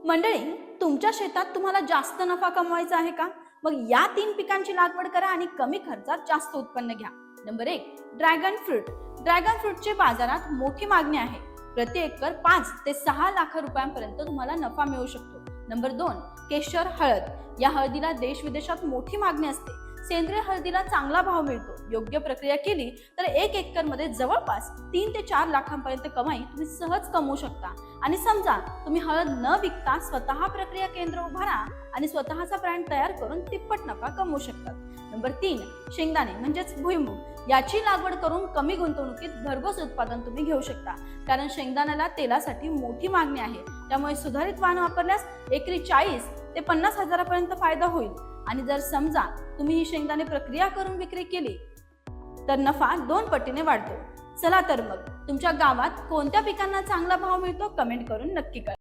मंडळी, तुमच्या शेतात तुम्हाला जास्त नफा कमवायचा आहे का? मग या 3 पिकांची लागवड करा आणि कमी खर्चात जास्त उत्पन्न घ्या. Number 1, dragon fruit. ड्रॅगन फ्रूटची बाजारात मोठी मागणी आहे. प्रति एकर 5 ते 6 लाख रुपयांपर्यंत तुम्हाला नफा मिळू शकतो. नंबर 2, केशर हळद. या हळदीला देश विदेशात मोठी मागणी असते. सेंद्रिय हळदीला चांगला भाव मिळतो. योग्य प्रक्रिया केली तर 1 एकर मध्ये जवळपास 3 ते 4 लाखांपर्यंत कमाई तुम्ही सहज कमवू शकता. आणि समजा तुम्ही हळद न विकता स्वतः प्रक्रिया केंद्र उभारा आणि स्वतःचा ब्रँड तयार करून तिप्पट नफा कमवू शकतात. नंबर 3, शेंगदाणे म्हणजेच भुईमूग. याची लागवड करून कमी गुंतवणुकीत भरघोस उत्पादन तुम्ही घेऊ शकता. कारण शेंगदाण्याला तेलासाठी मोठी मागणी आहे. त्यामुळे सुधारित वाण वापरल्यास एकरी 40 ते 50 हजारापर्यंत फायदा होईल. आणि जर समजा तुम्ही ही शेंगदाणे प्रक्रिया करून विक्री केली तर नफा 2 पटीने वाढतो. चला तर मग तुमच्या गावात कोणत्या पिकांना चांगला भाव मिळतो कमेंट करून नक्की कळवा.